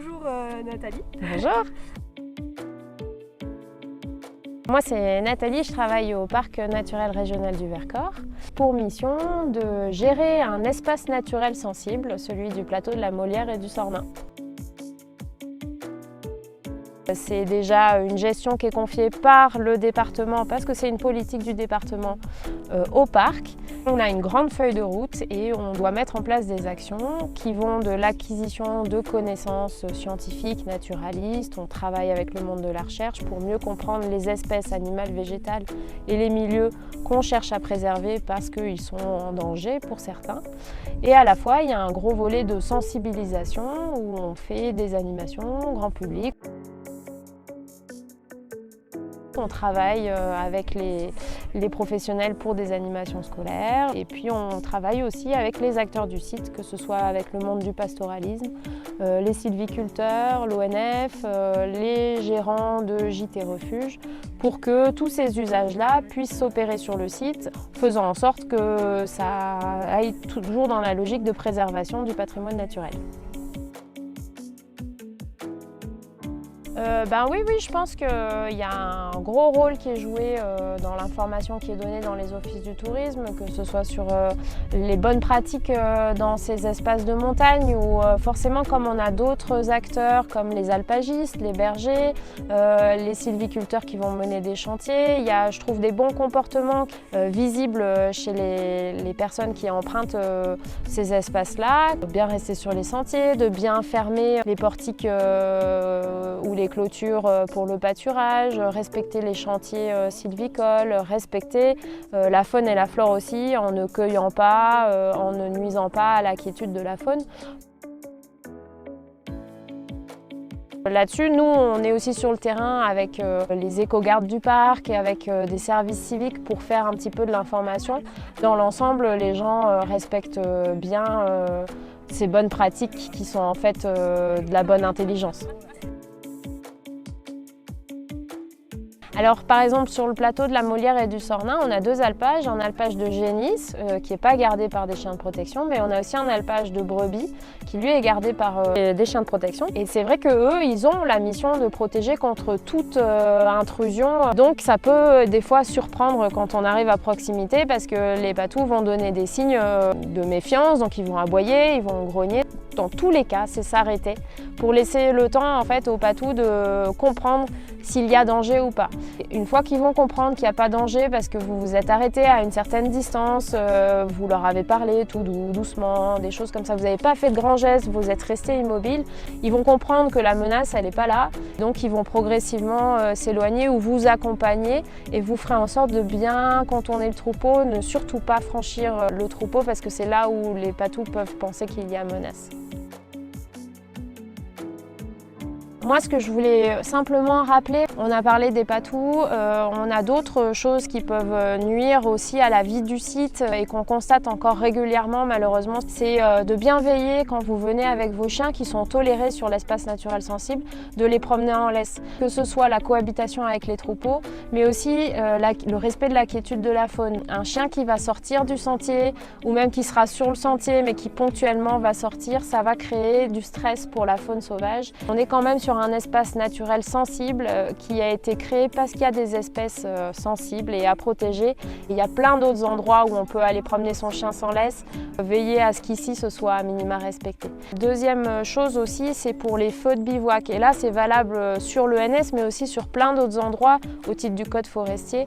Bonjour Nathalie. Bonjour. Moi c'est Nathalie, je travaille au Parc naturel régional du Vercors pour mission de gérer un espace naturel sensible, celui du plateau de la Molière et du Sornin. C'est déjà une gestion qui est confiée par le département, parce que c'est une politique du département au parc. On a une grande feuille de route et on doit mettre en place des actions qui vont de l'acquisition de connaissances scientifiques, naturalistes. On travaille avec le monde de la recherche pour mieux comprendre les espèces animales, végétales et les milieux qu'on cherche à préserver parce qu'ils sont en danger pour certains. Et à la fois, il y a un gros volet de sensibilisation où on fait des animations grand public. On travaille avec les professionnels pour des animations scolaires et puis on travaille aussi avec les acteurs du site, que ce soit avec le monde du pastoralisme, les sylviculteurs, l'ONF, les gérants de gîtes et refuges, pour que tous ces usages-là puissent s'opérer sur le site, faisant en sorte que ça aille toujours dans la logique de préservation du patrimoine naturel. Oui, je pense qu'il y a un gros rôle qui est joué dans l'information qui est donnée dans les offices du tourisme, que ce soit sur les bonnes pratiques dans ces espaces de montagne ou forcément comme on a d'autres acteurs comme les alpagistes, les bergers, les sylviculteurs qui vont mener des chantiers. Il y a, je trouve, des bons comportements visibles chez les personnes qui empruntent ces espaces-là. De bien rester sur les sentiers, de bien fermer les portiques ou les clôtures pour le pâturage, respecter les chantiers sylvicoles, respecter la faune et la flore aussi en ne cueillant pas, en ne nuisant pas à la quiétude de la faune. Là-dessus, nous, on est aussi sur le terrain avec les éco-gardes du parc et avec des services civiques pour faire un petit peu de l'information. Dans l'ensemble, les gens respectent bien ces bonnes pratiques qui sont en fait de la bonne intelligence. Alors par exemple sur le plateau de la Molière et du Sornin, on a deux alpages, un alpage de génisse qui n'est pas gardé par des chiens de protection, mais on a aussi un alpage de brebis qui lui est gardé par des chiens de protection. Et c'est vrai qu'eux, ils ont la mission de protéger contre toute intrusion. Donc ça peut des fois surprendre quand on arrive à proximité parce que les patous vont donner des signes de méfiance, donc ils vont aboyer, ils vont grogner. Dans tous les cas, c'est s'arrêter pour laisser le temps en fait aux patous de comprendre s'il y a danger ou pas. Une fois qu'ils vont comprendre qu'il n'y a pas danger parce que vous vous êtes arrêté à une certaine distance, vous leur avez parlé tout doucement, des choses comme ça, vous n'avez pas fait de grands gestes, vous êtes resté immobile, ils vont comprendre que la menace elle n'est pas là, donc ils vont progressivement s'éloigner ou vous accompagner et vous ferez en sorte de bien contourner le troupeau, ne surtout pas franchir le troupeau parce que c'est là où les patous peuvent penser qu'il y a menace. Moi, ce que je voulais simplement rappeler, on a parlé des patous, on a d'autres choses qui peuvent nuire aussi à la vie du site et qu'on constate encore régulièrement malheureusement. C'est de bien veiller quand vous venez avec vos chiens qui sont tolérés sur l'espace naturel sensible, de les promener en laisse. Que ce soit la cohabitation avec les troupeaux, mais aussi le respect de la quiétude de la faune. Un chien qui va sortir du sentier ou même qui sera sur le sentier mais qui ponctuellement va sortir, ça va créer du stress pour la faune sauvage. On est quand même sur un espace naturel sensible qui a été créé parce qu'il y a des espèces sensibles et à protéger. Il y a plein d'autres endroits où on peut aller promener son chien sans laisse, veiller à ce qu'ici ce soit à minima respecté. Deuxième chose aussi, c'est pour les feux de bivouac. Et là, c'est valable sur l'ENS, mais aussi sur plein d'autres endroits au titre du code forestier.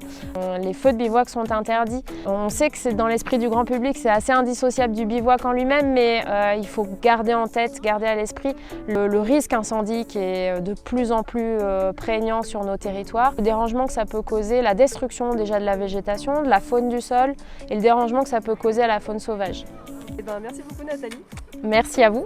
Les feux de bivouac sont interdits. On sait que c'est dans l'esprit du grand public, c'est assez indissociable du bivouac en lui-même, mais il faut garder en tête, garder à l'esprit le risque incendie qui est de plus en plus prégnant sur nos territoires. Le dérangement que ça peut causer, la destruction déjà de la végétation, de la faune du sol et le dérangement que ça peut causer à la faune sauvage. Merci beaucoup Nathalie. Merci à vous.